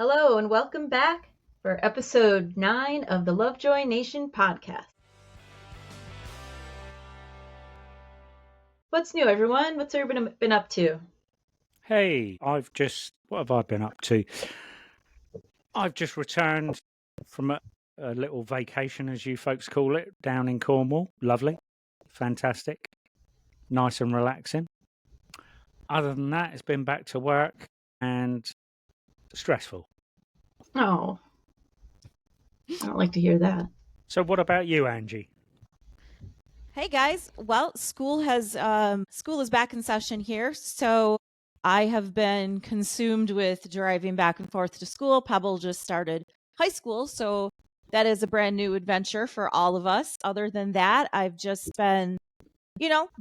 Hello and welcome back for episode 9 of the Lovejoy Nation podcast. What's new, everyone? What's everyone been up to? Hey, what have I been up to? I've just returned from a little vacation, as you folks call it, down in Cornwall. Lovely, fantastic, nice and relaxing. Other than that, it's been back to work and stressful. Oh, I don't like to hear that. So what about you, Angie? Hey guys, well, school is back in session here, so I have been consumed with driving back and forth to school. Pebble just started high school, so that is a brand new adventure for all of us. Other than that, I've just been,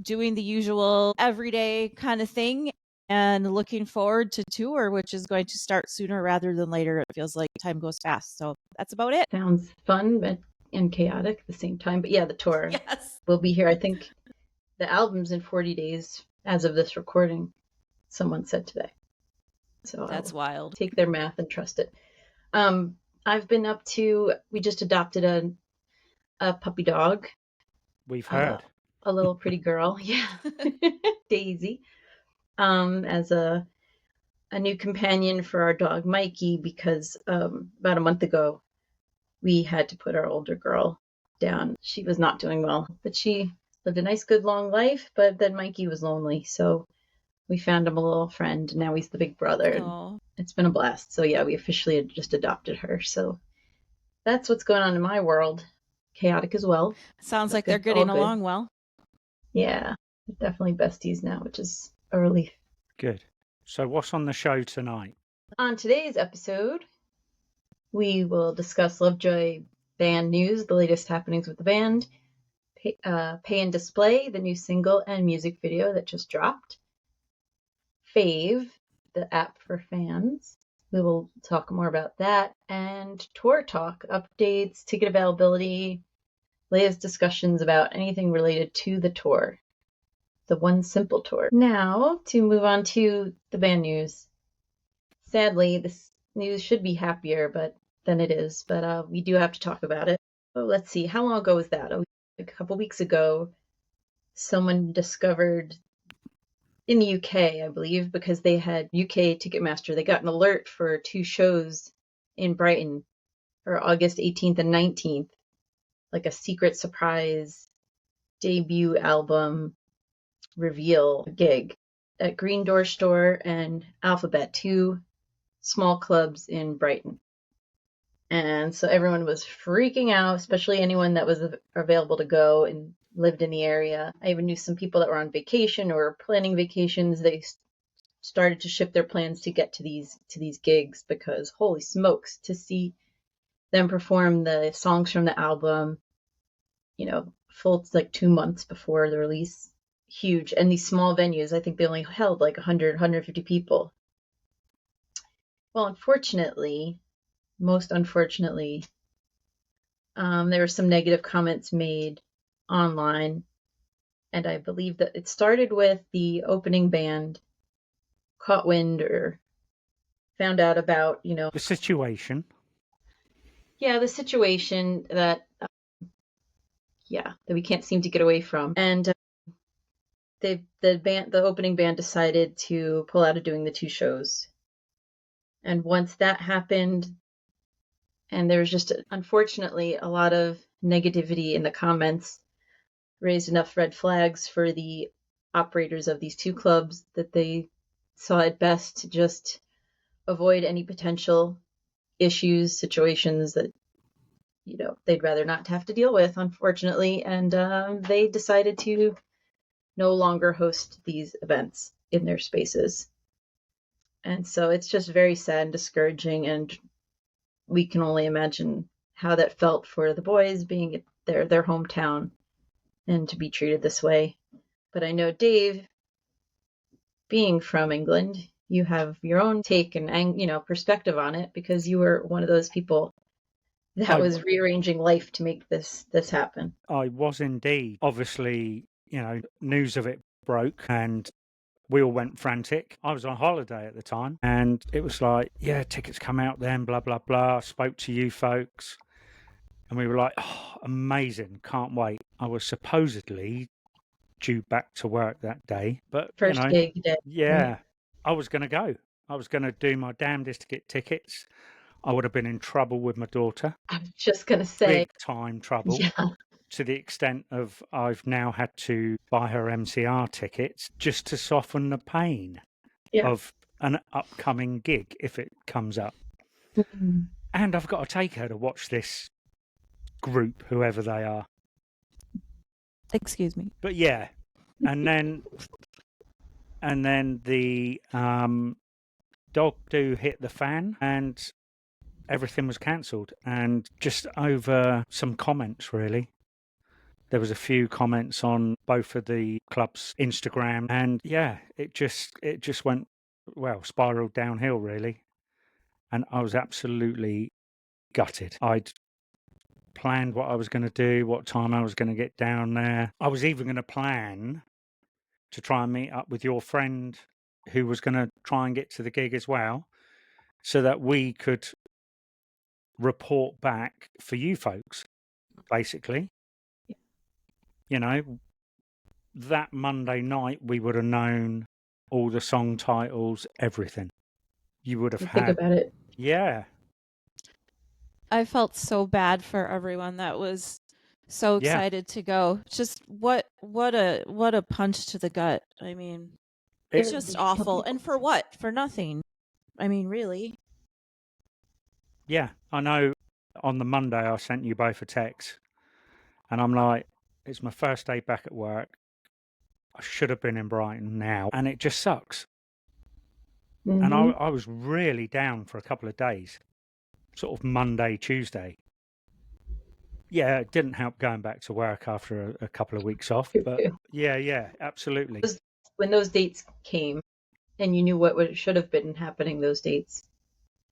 doing the usual everyday kind of thing and looking forward to tour, which is going to start sooner rather than later. It feels like time goes fast, so that's about it. Sounds fun and chaotic at the same time. But yeah, the tour Yes. will be here. I think the album's in 40 days as of this recording, someone said today. So That's wild. Take their math and trust it. I've been up to, we just adopted a puppy dog. We've heard. A little pretty girl. Yeah. Daisy. As a new companion for our dog Mikey, because about a month ago we had to put our older girl down. She was not doing well, but she lived a nice, good, long life. But then Mikey was lonely, so we found him a little friend, and now he's the big brother. And it's been a blast. So yeah, we officially just adopted her. So that's what's going on in my world. Chaotic as well. Sounds like they're getting along well. Yeah, they're definitely besties now, which is a relief. Good. So what's on the show tonight? On today's episode, we will discuss Lovejoy band news, the latest happenings with the band, Pay and Display, the new single and music video that just dropped, Fave, the app for fans. We will talk more about that, and tour talk, updates, ticket availability, latest discussions about anything related to the tour, the One Simple tour. Now, to move on to the band news. Sadly, this news should be happier than it is, but we do have to talk about it. Oh, let's see, how long ago was that? A couple weeks ago, someone discovered in the UK, I believe, because they had UK Ticketmaster, they got an alert for 2 shows in Brighton for August 18th and 19th, like a secret surprise debut album reveal gig at Green Door Store and Alphabet, 2 small clubs in Brighton. And so everyone was freaking out, especially anyone that was available to go and lived in the area. I even knew some people that were on vacation or planning vacations. They started to shift their plans to get to these gigs, because holy smokes, to see them perform the songs from the album, full like 2 months before the release, huge. And these small venues, I think they only held like 100, 150 people. Well, most unfortunately, there were some negative comments made online, and I believe that it started with the opening band caught wind or found out about, the situation. Yeah, the situation that we can't seem to get away from. And the opening band decided to pull out of doing the 2 shows. And once that happened, and there was just, unfortunately, a lot of negativity in the comments, raised enough red flags for the operators of these 2 clubs that they saw it best to just avoid any potential issues, situations that, they'd rather not have to deal with, unfortunately. And they decided to no longer host these events in their spaces. And so it's just very sad and discouraging, and we can only imagine how that felt for the boys, being at their hometown and to be treated this way. But I know, Dave, being from England, you have your own take and perspective on it, because you were one of those people that was rearranging life to make this happen. I was indeed. Obviously, news of it broke, and we all went frantic. I was on holiday at the time, and it was like, yeah, tickets come out then, blah, blah, blah. I spoke to you folks, and we were like, oh, amazing, can't wait. I was supposedly due back to work that day, but, First gig day. yeah, Right? I was going to go. I was going to do my damnedest to get tickets. I would have been in trouble with my daughter. I was just going to say, Big time trouble. yeah, To the extent of I've now had to buy her MCR tickets just to soften the pain yeah. of an upcoming gig if it comes up. Mhm. And I've got to take her to watch this group, whoever they are. Excuse me. But yeah, and then the dog do hit the fan, and everything was cancelled, and just over some comments, really. There was a few comments on both of the club's Instagram, and yeah, it just went, well, spiraled downhill, really. And I was absolutely gutted. I'd planned what I was going to do, what time I was going to get down there. I was even going to plan to try and meet up with your friend who was going to try and get to the gig as well, so that we could report back for you folks, basically. Yeah. You know, that Monday night we would have known all the song titles, everything. You would have Think had, about it. yeah, I felt so bad for everyone that was so Yeah. excited to go. Just what a punch to the gut. I mean, it's It- just awful. And for what? For nothing. I mean, really. yeah. I know. On the Monday, I sent you both a text, and I'm like, it's my first day back at work. I should have been in Brighton now, and it just sucks. And Mhm. I was really down for a couple of days, sort of Monday, Tuesday. Yeah, it didn't help going back to work after a couple of weeks off, but yeah, absolutely. When those dates came, and you knew what should have been happening those dates.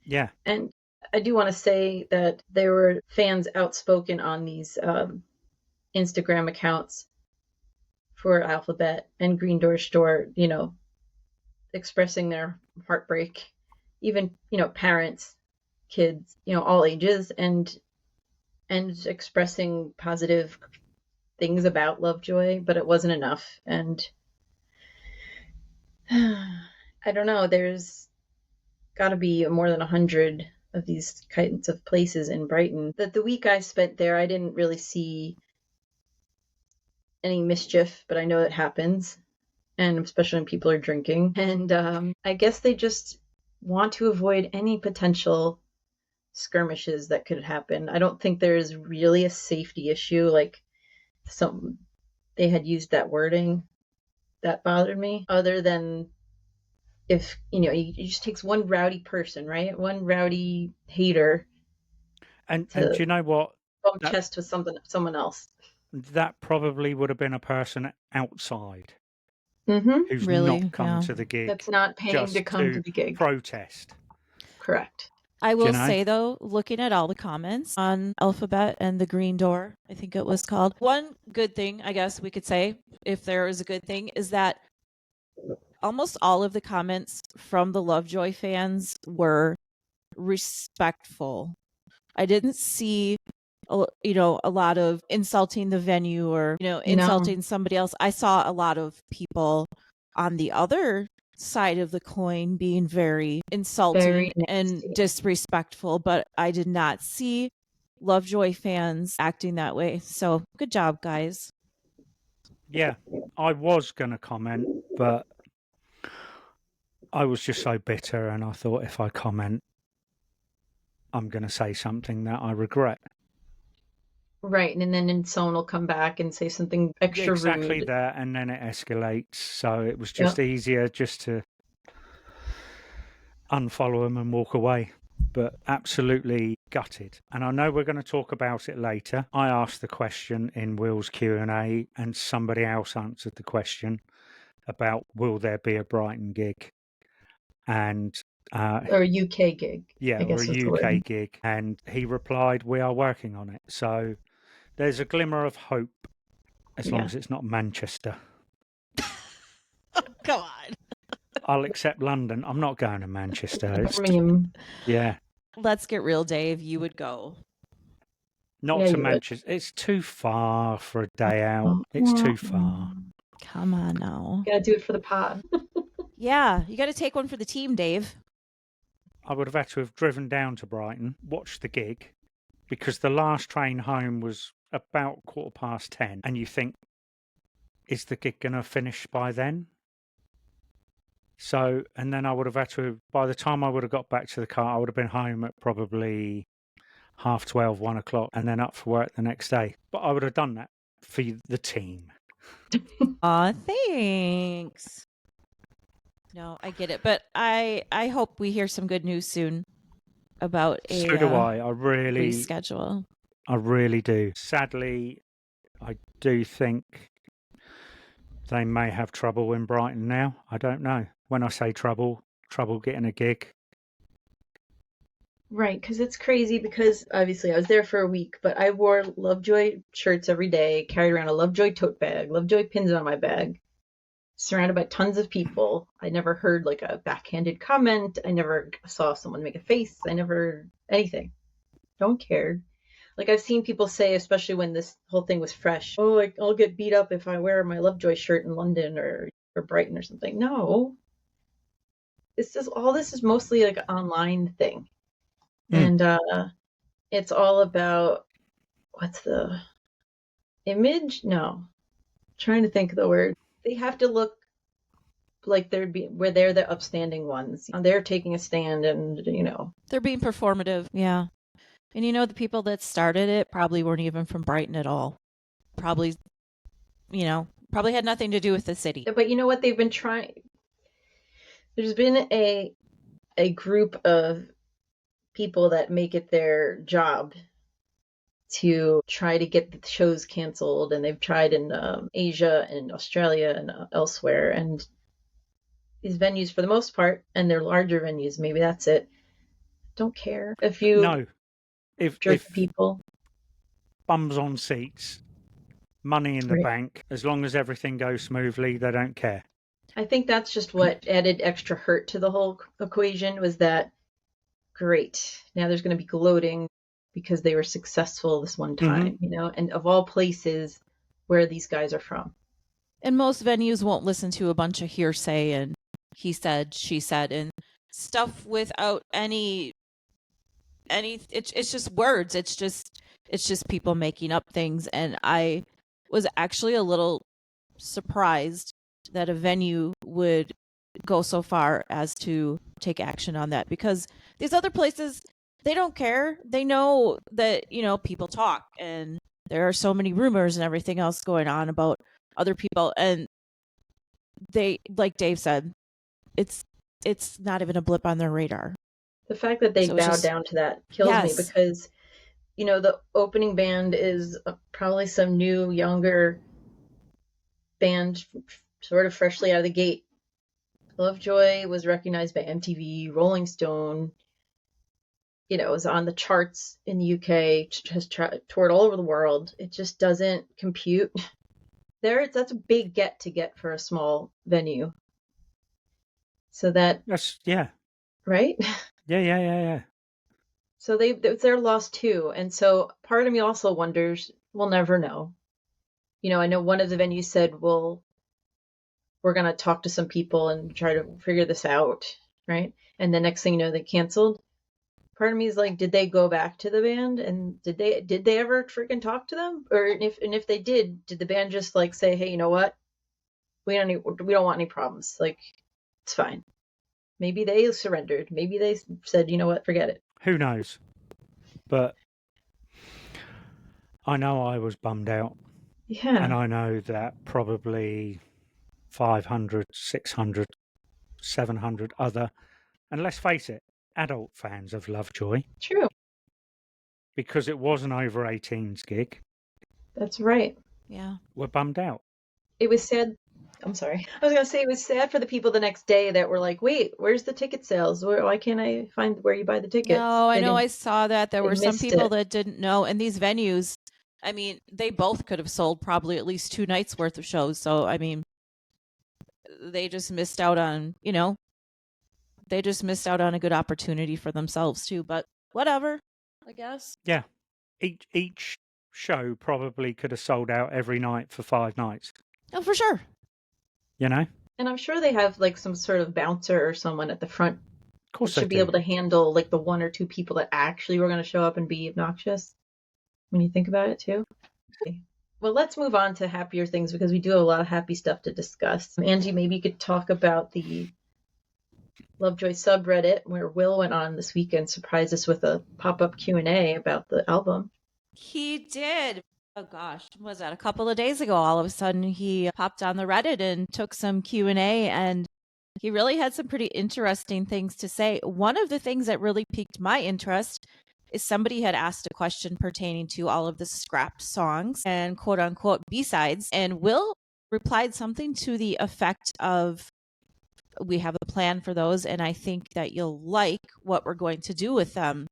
Yeah, And I do want to say that there were fans outspoken on these Instagram accounts for Alphabet and Green Door Store, expressing their heartbreak. Even, parents, kids, all ages, and expressing positive things about Lovejoy, but it wasn't enough. And I don't know, there's got to be more than 100 of these kinds of places in Brighton. The week I spent there, I didn't really see any mischief, but I know it happens, and especially when people are drinking. And I guess they just want to avoid any potential skirmishes that could happen. I don't think there is really a safety issue, like they had used that wording that bothered me, other than if it just takes one rowdy person, right? One rowdy hater and to do you know what? bump chest with someone else. That probably would have been a person outside Mm-hmm. who's Really? not come Yeah. to the gig That's not paying just to come to the gig. protest. Correct. I Do you will know? say though, looking at all the comments on Alphabet and the Green Door, I think it was called, one good thing, I guess we could say, if there is a good thing, is that almost all of the comments from the Lovejoy fans were respectful. I didn't see a lot of insulting the venue or insulting somebody else. I saw a lot of people on the other side of the coin being very insulting Very and nasty. disrespectful, but I did not see Lovejoy fans acting that way. So good job, guys. Yeah, I was going to comment, but I was just so bitter, and I thought if I comment, I'm going to say something that I regret. Right, and then someone will come back and say something extra Exactly rude. that, and then it escalates. So it was just easier just to unfollow them and walk away. But absolutely gutted. And I know we're going to talk about it later. I asked the question in Will's Q&A, and somebody else answered the question about will there be a Brighton gig, and Or a UK gig. yeah, I guess or was a the UK word. gig, and he replied, "We are working on it." So there's a glimmer of hope, as long Yeah. as it's not Manchester. Come on. I'll accept London. I'm not going to Manchester. Birmingham. Yeah. Let's get real, Dave. You would go. Not Yeah, to you would. Manchester. It's too far for a day out. It's too far. Come on now. Gotta do it for the pod. Yeah, you got to take one for the team, Dave. I would have had to have driven down to Brighton, watched the gig, because the last train home was about 10:15, and you think, is the gig going to finish by then? So, and then I would have had to, by the time I would have got back to the car, I would have been home at probably 12:30, 1 o'clock, and then up for work the next day. But I would have done that for the team. Aw, thanks. No, I get it. But I hope we hear some good news soon about a So do I. I really reschedule. I really do. Sadly, I do think they may have trouble in Brighton now. I don't know. When I say trouble getting a gig. Right, because it's crazy because obviously I was there for a week, but I wore Lovejoy shirts every day, carried around a Lovejoy tote bag, Lovejoy pins on my bag, surrounded by tons of people. I never heard like a backhanded comment. I never saw someone make a face. I never anything. Don't care. Like I've seen people say, especially when this whole thing was fresh, oh, I'll get beat up if I wear my Lovejoy shirt in London or Brighton or something. No. This is mostly like an online thing. And it's all about what's the image? No. I'm trying to think of the word. They have to look like they're the upstanding ones. They're taking a stand and, They're being performative. Yeah. And the people that started it probably weren't even from Brighton at all. Probably had nothing to do with the city. But you know what? They've been trying. There's been a group of people that make it their job to try to get the shows canceled, and they've tried in Asia and Australia and elsewhere, and these venues for the most part, and they're larger venues, maybe that's it, don't care if you if people bums on seats, money in the bank, as long as everything goes smoothly, they don't care. I think that's just what added extra hurt to the whole equation, was that great, now there's going to be gloating because they were successful this one time, and of all places where these guys are from. And most venues won't listen to a bunch of hearsay and he said, she said, and stuff without any it's just words. It's just people making up things. And I was actually a little surprised that a venue would go so far as to take action on that, because these other places, they don't care. They know that, people talk and there are so many rumors and everything else going on about other people. And they, like Dave said, it's not even a blip on their radar. The fact that they bowed down to that kills me, because, the opening band is probably some new, younger band, sort of freshly out of the gate. Lovejoy was recognized by MTV, Rolling Stone, was on the charts in the UK, has toured all over the world. It just doesn't compute. That's a big get for a small venue. So that's right? Yeah. So it's their loss too. And so part of me also wonders, we'll never know. I know one of the venues said, well, we're going to talk to some people and try to figure this out, right? And the next thing you know, they canceled. Part of me is like, did they go back to the band, and did they ever freaking talk to them? Or if they did the band just like say, hey, you know what? We don't want any problems. Like, it's fine. Maybe they surrendered. Maybe they said, you know what, forget it. Who knows? But I know I was bummed out. Yeah. And I know that probably 500, 600, 700 other, and let's face it, adult fans of Lovejoy. True. Because it was an over 18s gig. That's right. Yeah. We're bummed out. It was sad. I'm sorry. I was going to say, it was sad for the people the next day that were like, wait, where's the ticket sales? Why can't I find where you buy the tickets? No, I know. I saw that. There were some people that didn't know. And these venues, I mean, they both could have sold probably at least 2 nights worth of shows. So, I mean, they just missed out on, they just missed out on a good opportunity for themselves too. But whatever, I guess. Yeah. Each show probably could have sold out every night for 5 nights. Oh, for sure. You know? And I'm sure they have like some sort of bouncer or someone at the front Of course that they should be do. able to handle like the 1 or 2 people that actually were going to show up and be obnoxious when you think about it too. Okay. Well, let's move on to happier things because we do have a lot of happy stuff to discuss. Angie, maybe you could talk about the Lovejoy subreddit where Will went on this weekend, surprised us with a pop-up Q&A about the album. He did. Oh gosh, was that a couple of days ago? All of a sudden, he popped on the Reddit and took some Q&A, and he really had some pretty interesting things to say. One of the things that really piqued my interest is somebody had asked a question pertaining to all of the scrapped songs and quote unquote B-sides, and Will replied something to the effect of, we have a plan for those, and I think that you'll like what we're going to do with them.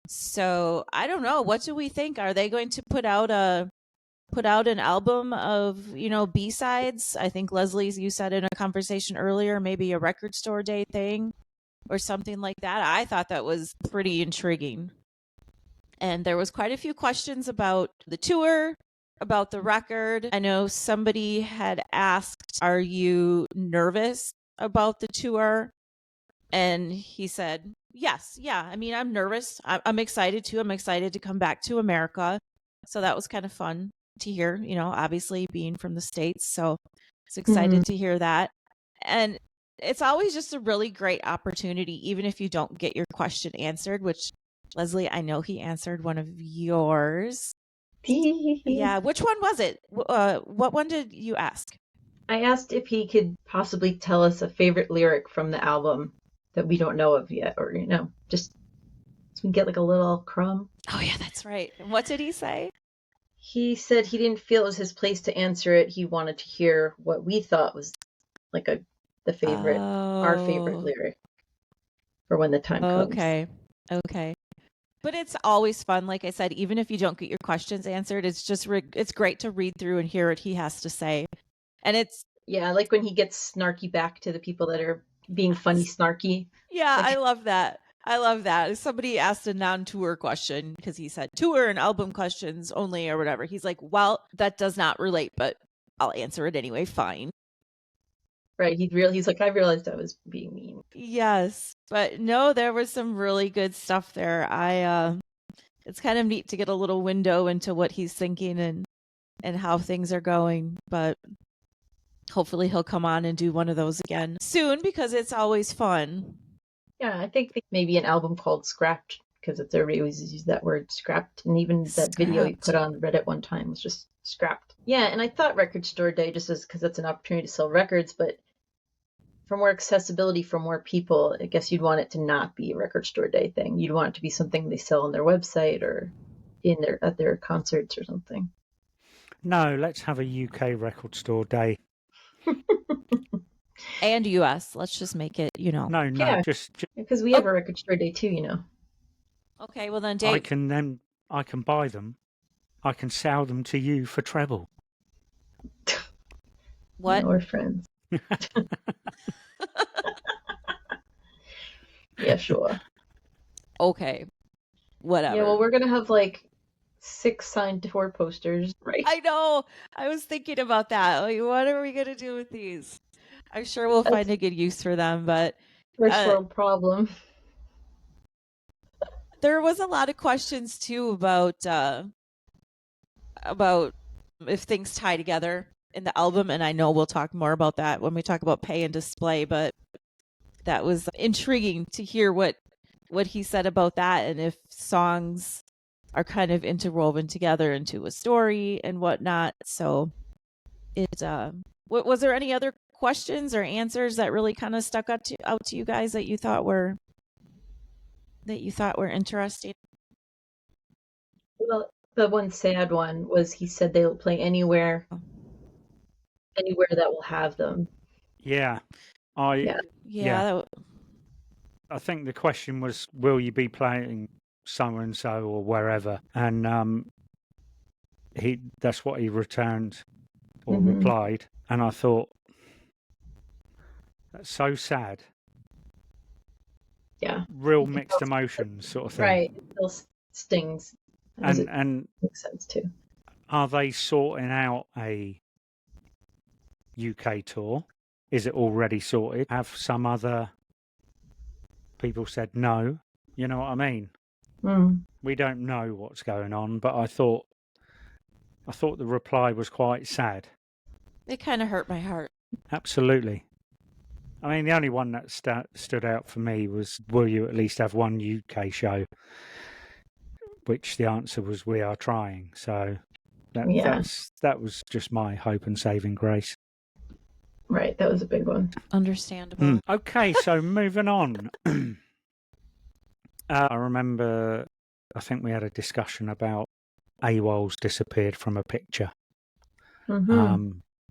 So I don't know. What do we think? Are they going to put out an album of, B-sides? I think Lesley, you said in a conversation earlier, maybe a record store day thing or something like that. I thought that was pretty intriguing. And there was quite a few questions about the tour, about the record. I know somebody had asked, are you nervous about the tour? And he said, yes. Yeah. I mean, I'm nervous. I'm excited too. I'm excited to come back to America. So that was kind of fun to hear, obviously being from the States. So it's excited to hear that. And it's always just a really great opportunity, even if you don't get your question answered, which Lesley, I know he answered one of yours. Yeah. Which one was it? What one did you ask? I asked if he could possibly tell us a favorite lyric from the album that we don't know of yet, or, just so we can get like a little crumb. Oh, yeah, that's right. And what did he say? He said he didn't feel it was his place to answer it. He wanted to hear what we thought was like our favorite lyric for when the time comes. Okay. But it's always fun. Like I said, even if you don't get your questions answered, it's great to read through and hear what he has to say. And it's, yeah, like when he gets snarky back to the people that are being funny snarky. Yeah, like, I love that. I love that. Somebody asked a non-tour question because he said tour and album questions only or whatever. He's like, well, that does not relate, but I'll answer it anyway. Fine. Right. He's like, I realized I was being mean. Yes. But no, there was some really good stuff there. It's kind of neat to get a little window into what he's thinking and how things are going. But hopefully he'll come on and do one of those again soon because it's always fun. Yeah, I think maybe an album called Scrapped, because everybody always uses that word, scrapped, and even that video he put on Reddit one time was just scrapped. Yeah, and I thought Record Store Day just as because that's an opportunity to sell records, but for more accessibility for more people, I guess you'd want it to not be a Record Store Day thing. You'd want it to be something they sell on their website or at their concerts or something. No, let's have a UK Record Store Day. And US. Let's just make it, No, yeah, just because we have a Record Store Day too, Okay, well then, Dave. I can buy them. I can sell them to you for treble. What? We're friends. Yeah, sure. Okay. Whatever. Yeah, well, we're gonna have like 6 signed tour posters, right? I know. I was thinking about that. Like, what are we gonna do with these? I'm sure we'll find a good use for them, but first world problem. There was a lot of questions too about if things tie together in the album, and I know we'll talk more about that when we talk about pay and display, but that was intriguing to hear what he said about that, and if songs are kind of interwoven together into a story and whatnot. So it was there any other questions or answers that really kind of stuck out to you guys that you thought were interesting? Well, the one sad one was he said they'll play anywhere that will have them. Yeah. I think the question was, will you be playing so and so or wherever? And that's what he returned or replied. And I thought, That's so sad. Yeah. Real mixed emotions sort of thing. Right. It still stings. And makes sense too. Are they sorting out a UK tour? Is it already sorted? Have some other people said no? You know what I mean? We don't know what's going on, but I thought the reply was quite sad. It kind of hurt my heart. Absolutely. I mean, the only one that stood out for me was, will you at least have one UK show? Which the answer was, we are trying. So that was just my hope and saving grace. Right, that was a big one. Understandable. Okay, so moving on. I remember, I think we had a discussion about AWOL's disappeared from a picture a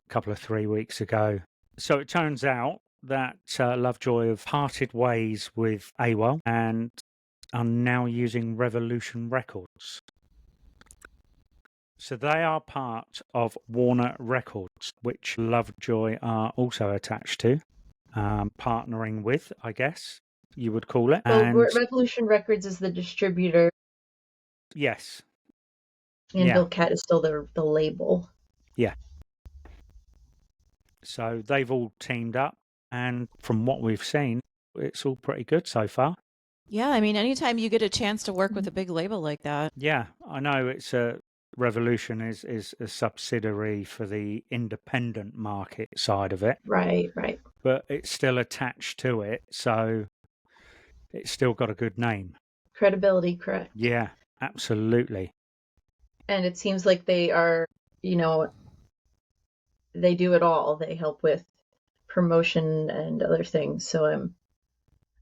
couple of 3 weeks ago. So it turns out that Lovejoy have parted ways with AWOL and are now using Revolution Records. So they are part of Warner Records, which Lovejoy are also attached to, partnering with, I guess you would call it. Well, And Revolution Records is the distributor. Yes. And Bill Cat is still the label. Yeah. So they've all teamed up, and from what we've seen, it's all pretty good so far. Yeah, I mean, anytime you get a chance to work with a big label like that. Yeah, I know it's a Revolution is a subsidiary for the independent market side of it. Right. But it's still attached to it, so it's still got a good name. Credibility, correct. Yeah, absolutely. And it seems like they are, they do it all. They help with promotion and other things. So I'm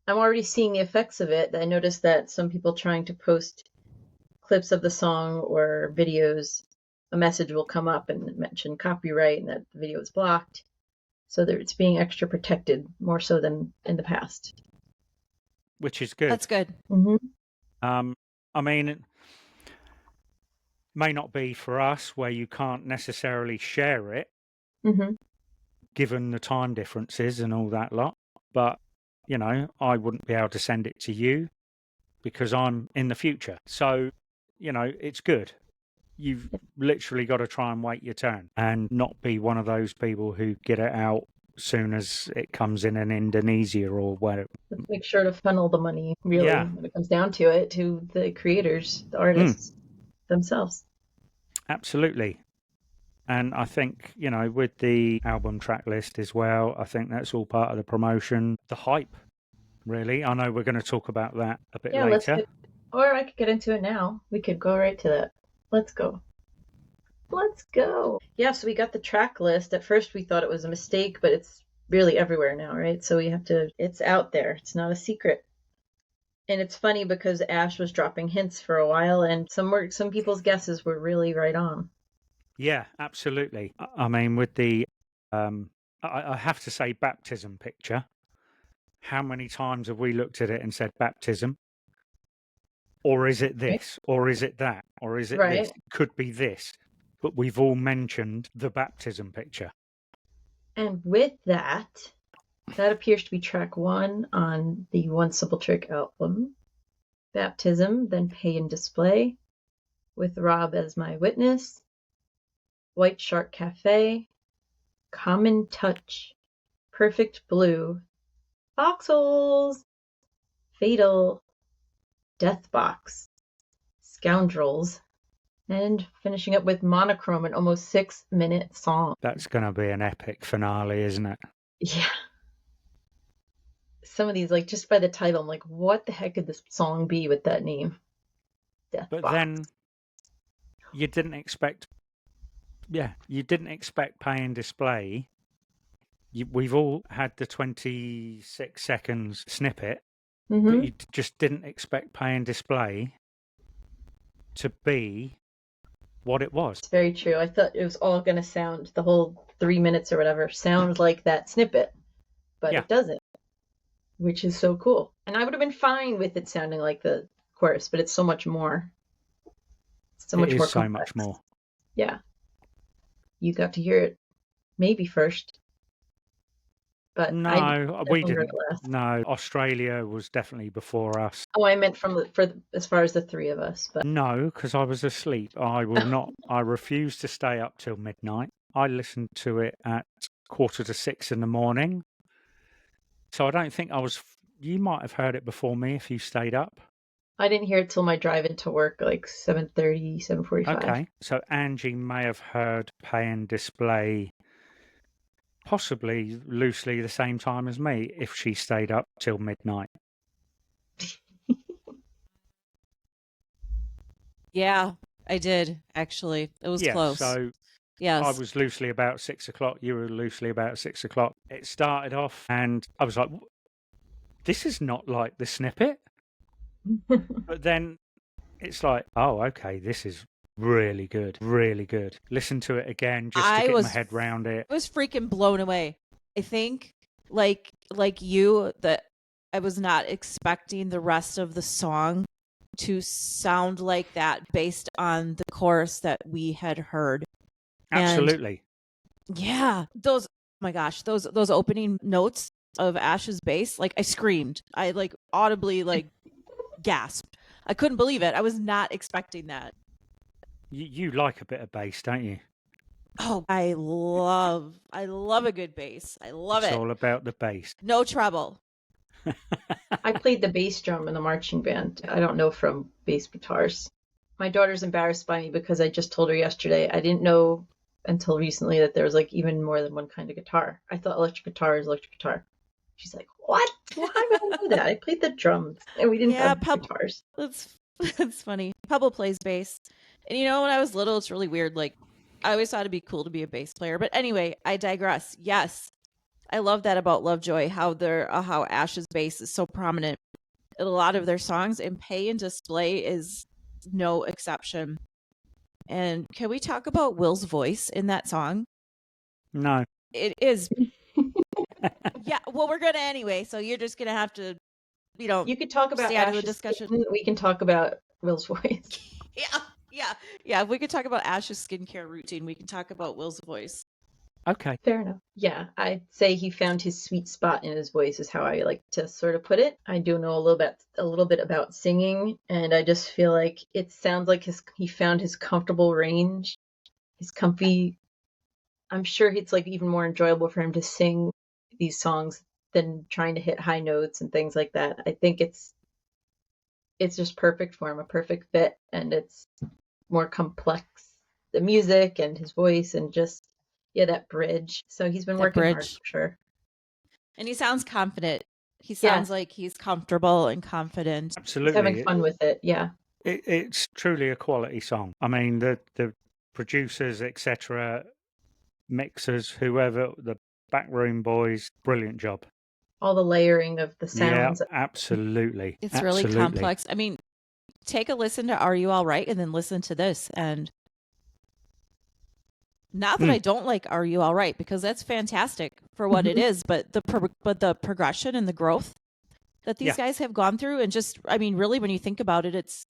already seeing the effects of it. I noticed that some people trying to post clips of the song or videos, a message will come up and mention copyright and that the video is blocked. So that it's being extra protected more so than in the past. Which is good. That's good. I mean, it may not be for us where you can't necessarily share it, given the time differences and all that lot. But, I wouldn't be able to send it to you because I'm in the future. So, it's good. You've literally got to try and wait your turn and not be one of those people who get it out soon as it comes in Indonesia or where. Let's make sure to funnel the money, really, when it comes down to it, to the creators, the artists themselves. Absolutely. And I think, with the album track list as well, I think that's all part of the promotion, the hype, really. I know we're going to talk about that a bit later. Or I could get into it now. We could go right to that. Let's go. Yeah, so we got the track list. At first we thought it was a mistake, but it's really everywhere now, right? So it's out there. It's not a secret. And it's funny because Ash was dropping hints for a while, and some people's guesses were really right on. Yeah, absolutely. I mean, with the, I have to say, baptism picture. How many times have we looked at it and said baptism? Or is it this? Or is it that? Or is it this? It could be this. But we've all mentioned the baptism picture. And with that appears to be track 1 on the One Simple Trick album. Baptism, then Pay and Display, with Rob as my witness. White Shark Cafe, Common Touch, Perfect Blue, Foxholes, Fatal, Death Box, Scoundrels, and finishing up with Monochrome, an almost 6-minute song. That's going to be an epic finale, isn't it? Yeah. Some of these, just by the title, I'm like, what the heck could this song be with that name? Death Box. Then you didn't expect Pay and Display. We've all had the 26 seconds snippet, but you just didn't expect Pay and Display to be what it was. It's very true. I thought it was all going to sound, the whole 3 minutes or whatever, sound like that snippet, but it doesn't, which is so cool. And I would have been fine with it sounding like the chorus, but it's so much more. So much more complex. So much more. Yeah. You got to hear it maybe first. but I No, we definitely heard didn't. it last. No, Australia was definitely before us. Oh, I meant as far as the three of us, but No, because I was asleep. I will not. I refuse to stay up till midnight. I listened to it at 5:45 in the morning. So I don't think I was. You might have heard it before me if you stayed up. I didn't hear it till my drive into work, like 7:30, 7:45. Okay, so Angie may have heard Pay and Display possibly loosely the same time as me if she stayed up till midnight. Yeah, I did actually. It was close. So yes. I was loosely about 6:00. You were loosely about 6:00. It started off and I was like, this is not like the snippet. But then it's like, oh, okay, this is really good. Really good. Listen to it again just to get my head round it. I was freaking blown away. I think like you, that I was not expecting the rest of the song to sound like that based on the chorus that we had heard. Absolutely. And yeah, those, oh my gosh, those opening notes of Ash's bass, like I screamed. I like audibly like gasped. I couldn't believe it. I was not expecting that. You like a bit of bass, don't you? Oh, I love a good bass. I love it. It's all about the bass. No trouble. I played the bass drum in the marching band. I don't know from bass guitars. My daughter's embarrassed by me because I just told her yesterday I didn't know until recently that there was like even more than one kind of guitar. I thought electric guitar is electric guitar. She's like, what? Why would I know that? I played the drums and we didn't have guitars. That's funny. Pebble plays bass. And you know, when I was little, it's really weird. Like, I always thought it'd be cool to be a bass player. But anyway, I digress. Yes, I love that about Lovejoy, how Ash's bass is so prominent in a lot of their songs, and Pay and Display is no exception. And can we talk about Will's voice in that song? No. It is. Yeah, well, we're gonna anyway, so you're just gonna have to, you could talk about Ash's discussion. We can talk about Will's voice. Yeah. If we could talk about Ash's skincare routine, we can talk about Will's voice. Okay. Fair enough. Yeah, I'd say he found his sweet spot in his voice is how I like to sort of put it. I do know a little bit about singing, and I just feel like it sounds like he found his comfortable range, his comfy. I'm sure it's like even more enjoyable for him to sing these songs than trying to hit high notes and things like that. I think it's just perfect for him, a perfect fit, and it's more complex, the music and his voice and just that bridge. So he's been working hard for sure. And he sounds confident. He sounds like he's comfortable and confident. Absolutely. He's having fun with it. Yeah. It's truly a quality song. I mean, the producers, etc., mixers, whoever, the backroom boys, brilliant job. All the layering of the sounds. Yeah, absolutely. It's really complex. I mean, take a listen to Are You All Right and then listen to this. And not that I don't like Are You All Right, because that's fantastic for what it is, but the progression and the growth that these guys have gone through, and just, I mean, really, when you think about it, it's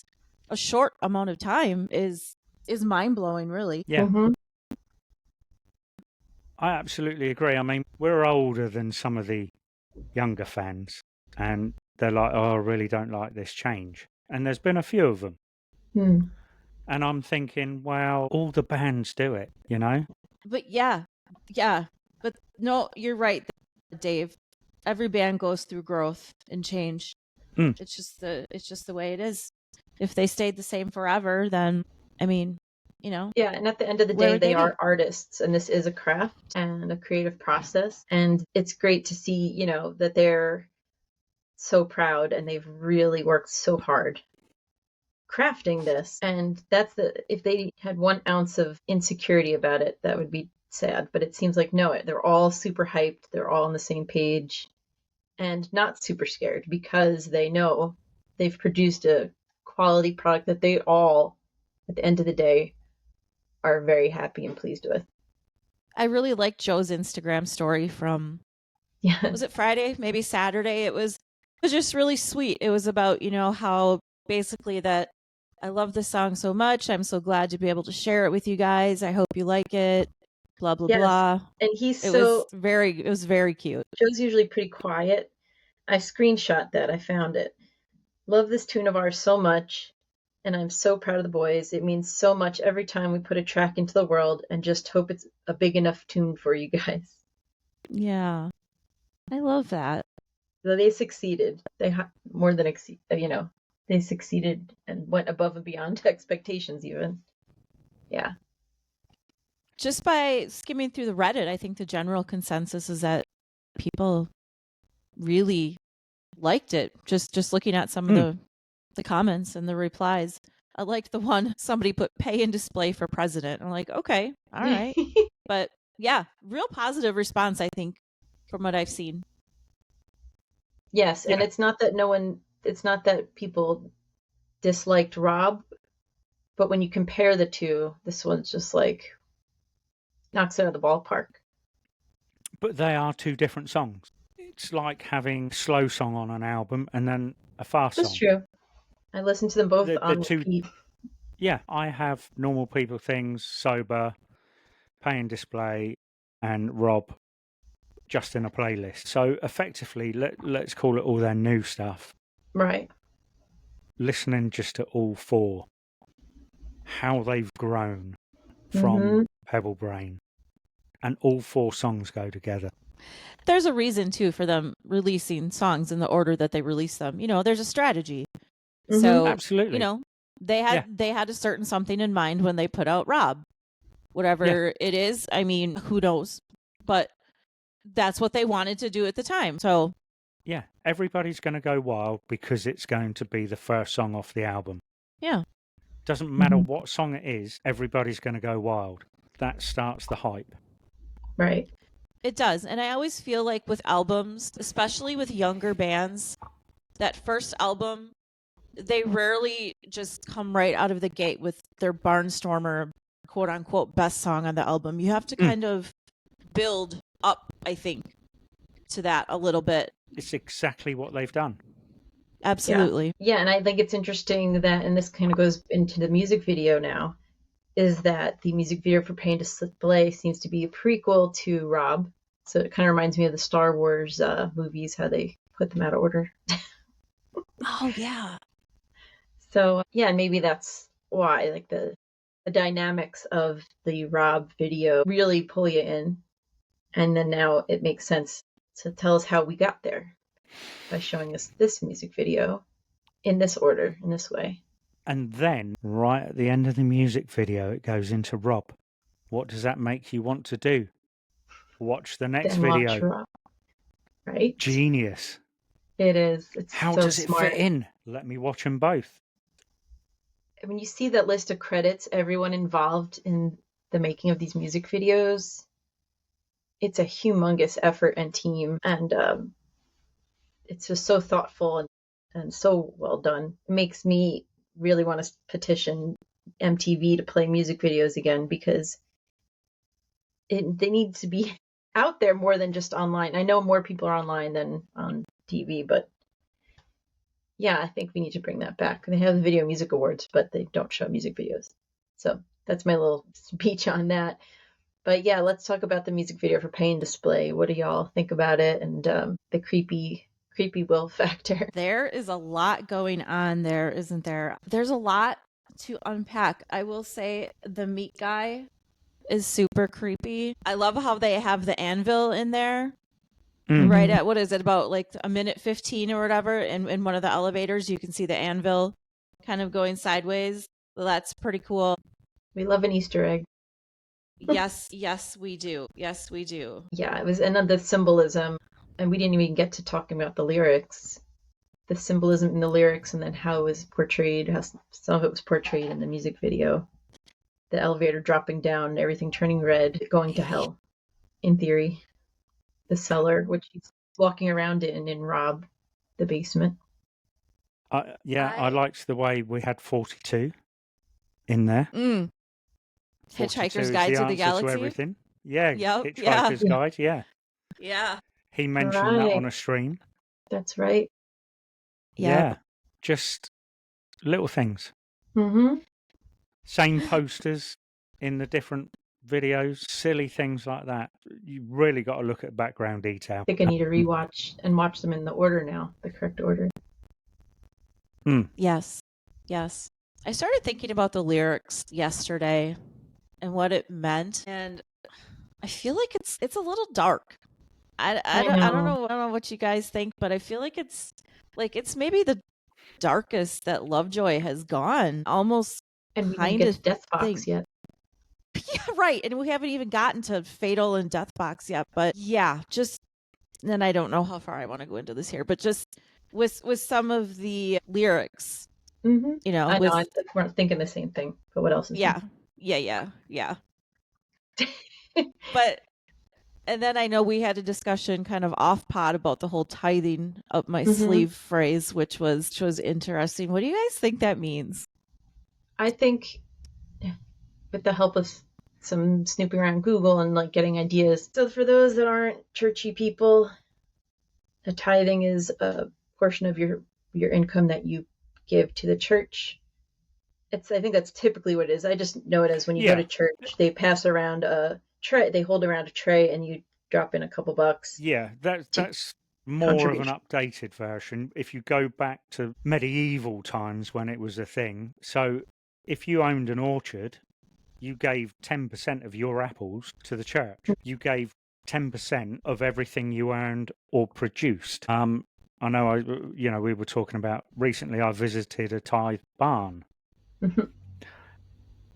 a short amount of time is mind-blowing, really. Yeah. Mm-hmm. I absolutely agree. I mean, we're older than some of the younger fans, and they're like, oh, I really don't like this change. And there's been a few of them. And I'm thinking, well, all the bands do it, you know? But yeah. But no, you're right, Dave. Every band goes through growth and change. It's just the way it is. If they stayed the same forever, then, I mean, you know. Yeah, and at the end of the day, they are artists, and this is a craft and a creative process. And it's great to see, you know, that they're so proud and they've really worked so hard crafting this. And if they had 1 ounce of insecurity about it, that would be sad. But it seems like no, they're all super hyped, they're all on the same page and not super scared, because they know they've produced a quality product that they all, at the end of the day, are very happy and pleased with. I really liked Joe's Instagram story from, was it Friday, maybe Saturday? It was just really sweet. It was about, you know, how basically that I love this song so much. I'm so glad to be able to share it with you guys. I hope you like it. blah blah Yes. blah. And he's It so was very cute. Joe's usually pretty quiet. I screenshot that. I found it. Love this tune of ours so much, and I'm so proud of the boys. It means so much every time we put a track into the world, and just hope it's a big enough tune for you guys. Yeah. I love that. So they succeeded. They more than they succeeded and went above and beyond expectations even. Yeah. Just by skimming through the Reddit, I think the general consensus is that people really liked it. Just looking at some of the comments and the replies. I liked the one somebody put pay and display for president. I'm like, okay, all right. But yeah, real positive response, I think, from what I've seen. Yes, and it's not that people disliked Rob, but when you compare the two, this one's just like knocks it out of the ballpark. But they are two different songs. It's like having a slow song on an album and then a fast That's song. true. I listened to them both on repeat. Yeah, I have Normal People Things, Sober, Pay and Display, and Rob just in a playlist. So effectively, let's call it all their new stuff. Right. Listening just to all four, how they've grown from Pebble Brain, and all four songs go together. There's a reason too for them releasing songs in the order that they release them. There's a strategy. So absolutely, they had a certain something in mind when they put out Rob, whatever it is. I mean, who knows? But that's what they wanted to do at the time. So yeah, everybody's going to go wild because it's going to be the first song off the album. Yeah. Doesn't matter what song it is, everybody's going to go wild. That starts the hype. Right. It does. And I always feel like with albums, especially with younger bands, that first album, they rarely just come right out of the gate with their barnstormer, quote unquote, best song on the album. You have to kind of build up, I think, to that a little bit. It's exactly what they've done. Absolutely. Yeah, and I think it's interesting that, and this kind of goes into the music video now, is that the music video for Pay and Display seems to be a prequel to Rob. So it kind of reminds me of the Star Wars movies, how they put them out of order. Oh, yeah. So, yeah, maybe that's why, like the dynamics of the Rob video really pull you in. And then now it makes sense to tell us how we got there by showing us this music video in this order, in this way. And then, right at the end of the music video, it goes into Rob. What does that make you want to do? Watch the next video. Watch Rob. Right? Genius. It is. It's How so does smart. it fit in? Let me watch them both. When you see that list of credits, everyone involved in the making of these music videos, it's a humongous effort and team, and it's just so thoughtful and so well done. It makes me really want to petition MTV to play music videos again, because they need to be out there more than just online. I know more people are online than on TV, but yeah, I think we need to bring that back. They have the Video Music Awards, but they don't show music videos. So that's my little speech on that. But yeah, let's talk about the music video for Pay and Display. What do y'all think about it? And the creepy Will factor. There is a lot going on there, isn't there? There's a lot to unpack. I will say the meat guy is super creepy. I love how they have the anvil in there. Right at, what is it, about like a minute 15 or whatever, in one of the elevators you can see the anvil kind of going sideways. Well, that's pretty cool. We love an Easter egg. Yes, we do. Yeah, it was, and the symbolism, and we didn't even get to talking about the lyrics. The symbolism in the lyrics, and then how it was portrayed, how some of it was portrayed in the music video. The elevator dropping down, everything turning red, going to hell, in theory. The cellar, which he's walking around in Rob, the basement. I liked the way we had 42 in there. Hitchhiker's Guide to the Galaxy. To everything. Yeah, Yep, Hitchhiker's Guide, yeah. Yeah. He mentioned that on a stream. That's right. Yeah, just little things. Mm-hmm. Same posters in the different videos, silly things like that. You really got to look at background detail. I think I need to rewatch and watch them in the order now, the correct order. Yes. Yes. I started thinking about the lyrics yesterday and what it meant, and I feel like it's a little dark. I don't know what you guys think, but I feel like it's maybe the darkest that Lovejoy has gone. Almost And we didn't kind get of to Death Box thing. yet. Yeah, right. And we haven't even gotten to Fatal and Death Box yet. But yeah, just and I don't know how far I want to go into this here, but just with some of the lyrics, Mm-hmm. you know, I with know, we're thinking the same thing, but what else is yeah, but and then I know we had a discussion kind of off pod about the whole tithing up my sleeve phrase, which was interesting. What do you guys think that means? I think with the help of some snooping around Google and like getting ideas. So for those that aren't churchy people, the tithing is a portion of your income that you give to the church. I think that's typically what it is. I just know it as when you go to church, they pass around a tray, they hold around a tray and you drop in a couple bucks. Yeah, that's more of an updated version. If you go back to medieval times when it was a thing, so if you owned an orchard, you gave 10% of your apples to the church. You gave 10% of everything you earned or produced. I know, we were talking about recently, I visited a tithe barn.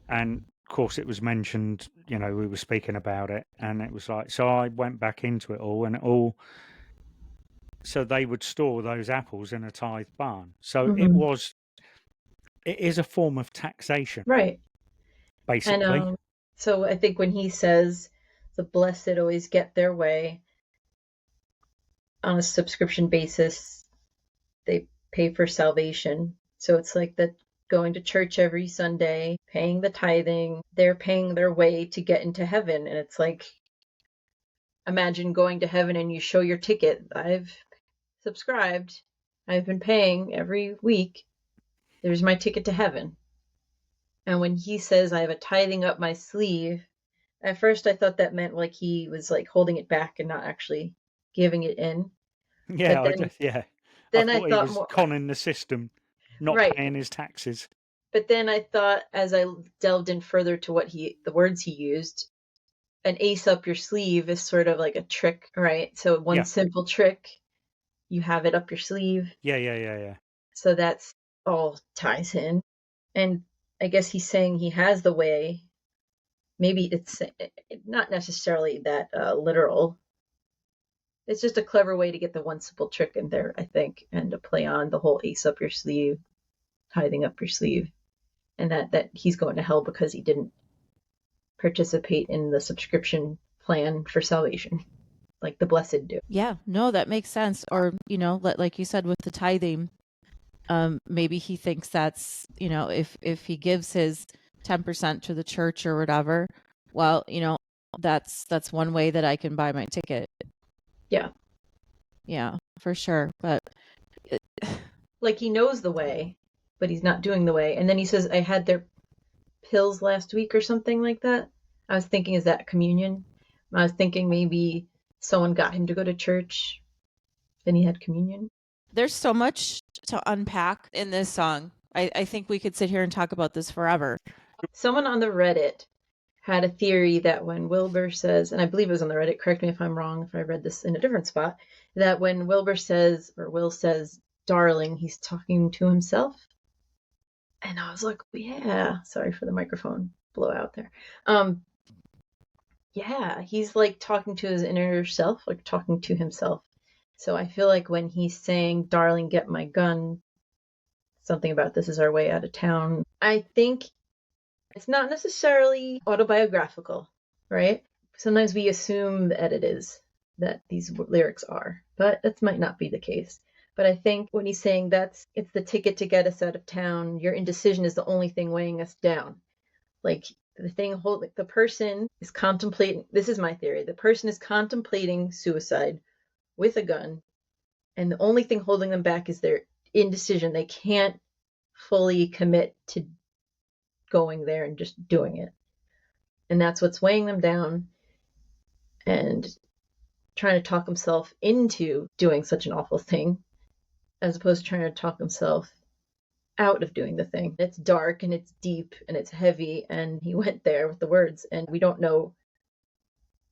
And of course it was mentioned, we were speaking about it, and it was like, so I went back into it all, and so they would store those apples in a tithe barn. So it is a form of taxation. Right. Basically. And so I think when he says the blessed always get their way on a subscription basis, they pay for salvation. So it's like that going to church every Sunday, paying the tithing, they're paying their way to get into heaven. And it's like, imagine going to heaven and you show your ticket. I've subscribed. I've been paying every week. There's my ticket to heaven. And when he says I have a tithing up my sleeve, at first I thought that meant like he was like holding it back and not actually giving it in. Yeah, Then I thought he was more conning the system, not paying his taxes. But then I thought, as I delved in further to the words he used, an ace up your sleeve is sort of like a trick, right? So one simple trick, you have it up your sleeve. Yeah. So that's all ties in. And I guess he's saying he has the way. Maybe it's not necessarily that literal. It's just a clever way to get the one simple trick in there, I think, and to play on the whole ace up your sleeve, tithing up your sleeve, and that he's going to hell because he didn't participate in the subscription plan for salvation like the blessed do. Yeah, no, that makes sense. Or, like you said with the tithing, maybe he thinks that's, if he gives his 10% to the church or whatever, well, that's one way that I can buy my ticket. Yeah, for sure. But like he knows the way, but he's not doing the way. And then he says, I had their pills last week or something like that. I was thinking, is that communion? I was thinking maybe someone got him to go to church, then he had communion. There's so much to unpack in this song. I think we could sit here and talk about this forever. Someone on the Reddit had a theory that when Wilbur says, and I believe it was on the Reddit, correct me if I'm wrong, if I read this in a different spot, that when Will says, darling, he's talking to himself. And I was like, yeah, sorry for the microphone blowout there. Yeah, he's like talking to his inner self, like talking to himself. So I feel like when he's saying, darling, get my gun, something about this is our way out of town, I think it's not necessarily autobiographical, right? Sometimes we assume that it is, that these lyrics are, but that might not be the case. But I think when he's saying it's the ticket to get us out of town, your indecision is the only thing weighing us down. Like the person is contemplating, this is my theory, the person is contemplating suicide with a gun, and the only thing holding them back is their indecision. They can't fully commit to going there and just doing it. And that's what's weighing them down and trying to talk himself into doing such an awful thing, as opposed to trying to talk himself out of doing the thing. It's dark and it's deep and it's heavy, and he went there with the words, and we don't know.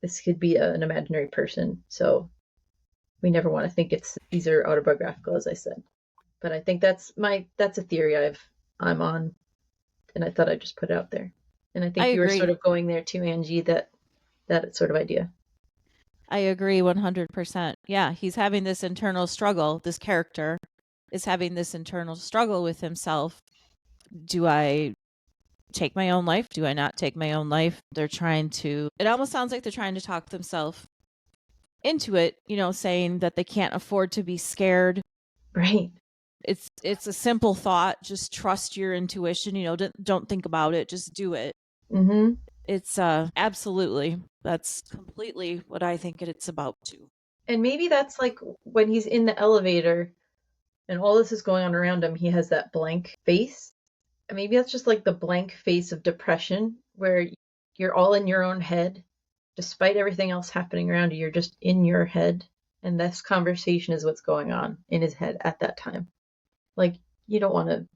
This could be an imaginary person, so we never want to think these are autobiographical, as I said. But I think that's a theory I'm on, and I thought I'd just put it out there. And I think you were sort of going there too, Angie, that sort of idea. I agree 100%. Yeah, he's having this internal struggle. This character is having this internal struggle with himself. Do I take my own life? Do I not take my own life? It almost sounds like they're trying to talk themselves into it, saying that they can't afford to be scared. Right. It's a simple thought. Just trust your intuition. Don't think about it. Just do it. Mm-hmm. It's absolutely. That's completely what I think it's about too. And maybe that's like when he's in the elevator and all this is going on around him, he has that blank face. And maybe that's just like the blank face of depression, where you're all in your own head. Despite everything else happening around you, you're just in your head. And this conversation is what's going on in his head at that time. Like, you don't want to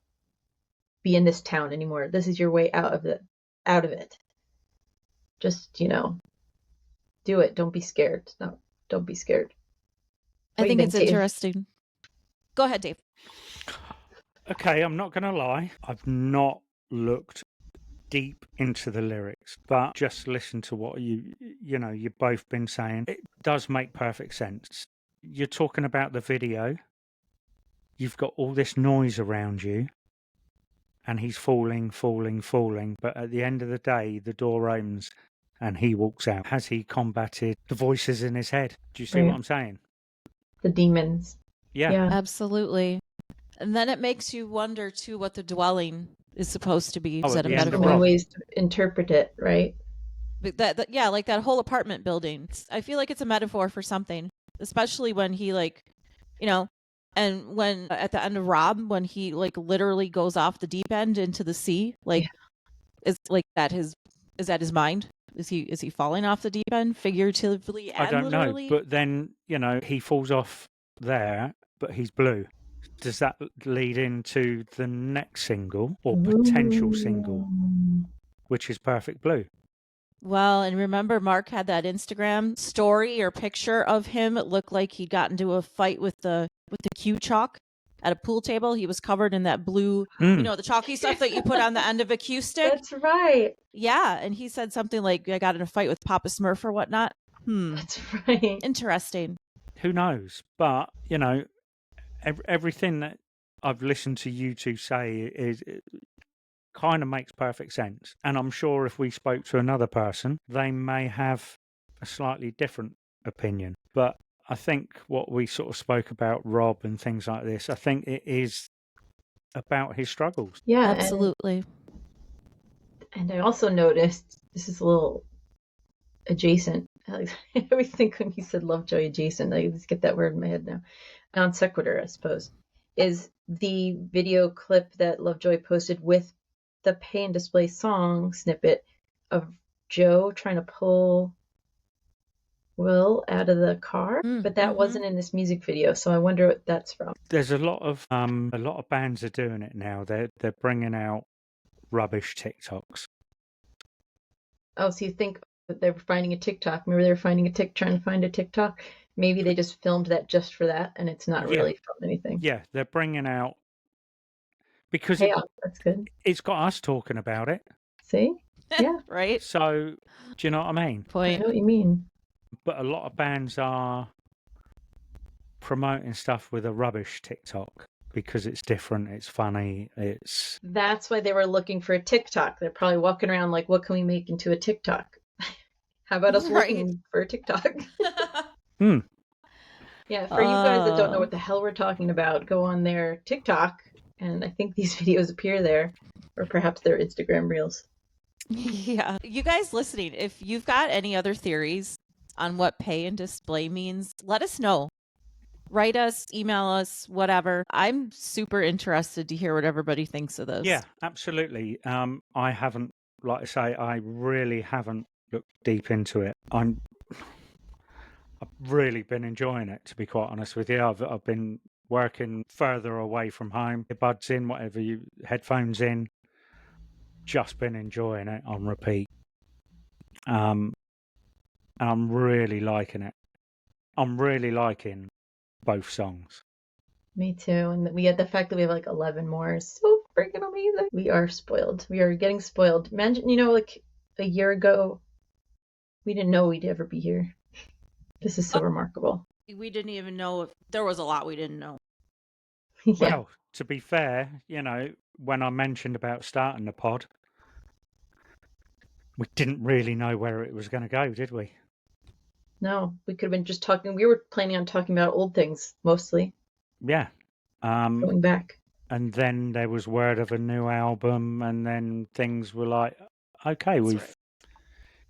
be in this town anymore. This is your way out of it. Just, do it. Don't be scared. No, don't be scared. I think it's interesting. Go ahead, Dave. Okay, I'm not going to lie. I've not looked deep into the lyrics, but just listen to what you've both been saying. It does make perfect sense. You're talking about the video. You've got all this noise around you, and he's falling. But at the end of the day, the door opens and he walks out. Has he combated the voices in his head? Do you see what I'm saying? The demons. Yeah, absolutely. And then it makes you wonder too what the dwelling is supposed to be. Is that a metaphor? So many ways to interpret it, right? Like that whole apartment building. I feel like it's a metaphor for something, especially when he and when at the end of Rob, when he literally goes off the deep end into the sea, is that his mind? Is he falling off the deep end figuratively and I don't literally? know, but then he falls off there, but he's blue. Does that lead into the next single or potential single, which is Perfect Blue? Well, and remember, Mark had that Instagram story or picture of him. It looked like he'd gotten into a fight with the Q chalk at a pool table. He was covered in that blue, the chalky stuff that you put on the end of a Q stick. That's right. Yeah, and he said something like, I got in a fight with Papa Smurf or whatnot. That's right. Interesting. Who knows? But, everything that I've listened to you two say kind of makes perfect sense. And I'm sure if we spoke to another person, they may have a slightly different opinion. But I think what we sort of spoke about Rob and things like this, I think it is about his struggles. Yeah, absolutely. And I also noticed, this is a little adjacent. I always think when he said Lovejoy adjacent, I just get that word in my head now. Non sequitur, I suppose, is the video clip that Lovejoy posted with the Pay and Display song snippet of Joe trying to pull Will out of the car, but that wasn't in this music video, so I wonder what that's from. There's a lot of bands are doing it now. They're bringing out rubbish TikToks. Oh, so you think that they were finding a TikTok? Maybe they were trying to find a TikTok. Maybe they just filmed that just for that, and it's not really from anything. Yeah, they're bringing out because that's good. It's got us talking about it. See? Yeah. Right. So, do you know what I mean? I know what you mean. But a lot of bands are promoting stuff with a rubbish TikTok because it's different, it's funny, it's... That's why they were looking for a TikTok. They're probably walking around like, what can we make into a TikTok? How about us looking for a TikTok? Yeah, for you guys that don't know what the hell we're talking about, go on their TikTok, and I think these videos appear there, or perhaps their Instagram reels. Yeah. You guys listening, if you've got any other theories on what pay and display means, let us know. Write us, email us, whatever. I'm super interested to hear what everybody thinks of this. Yeah, absolutely. I haven't like I say, I really haven't looked deep into it. I've really been enjoying it, to be quite honest with you. I've been working further away from home, buds in, headphones in, just been enjoying it on repeat. And I'm really liking it. I'm really liking both songs. Me too. And we had the fact that we have like 11 more is so freaking amazing. We are spoiled. We are getting spoiled. Imagine, like a year ago, we didn't know we'd ever be here. This is so remarkable. We didn't even know if there was a lot we didn't know. Yeah. Well, to be fair, when I mentioned about starting the pod, we didn't really know where it was going to go, did we? No, we could have been just talking. We were planning on talking about old things mostly. Yeah. Going back. And then there was word of a new album, and then things were like, okay, we've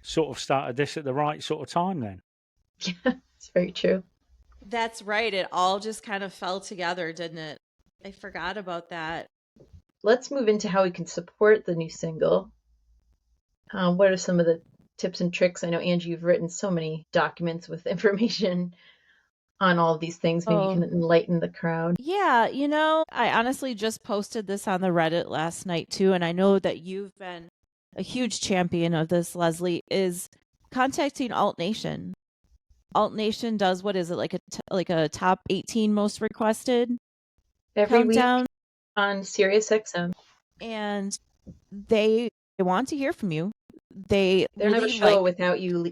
sort of started this at the right sort of time then. Yeah, it's very true. That's right. It all just kind of fell together, didn't it? I forgot about that. Let's move into how we can support the new single. What are some of the tips and tricks? I know, Angie, you've written so many documents with information on all of these things. Maybe you can enlighten the crowd. Yeah, I honestly just posted this on the Reddit last night too, and I know that you've been a huge champion of this, Lesley, is contacting Alt Nation. Alt Nation does, what is it, like a top 18 most requested every countdown week on SiriusXM, and they want to hear from you. They don't have a show without you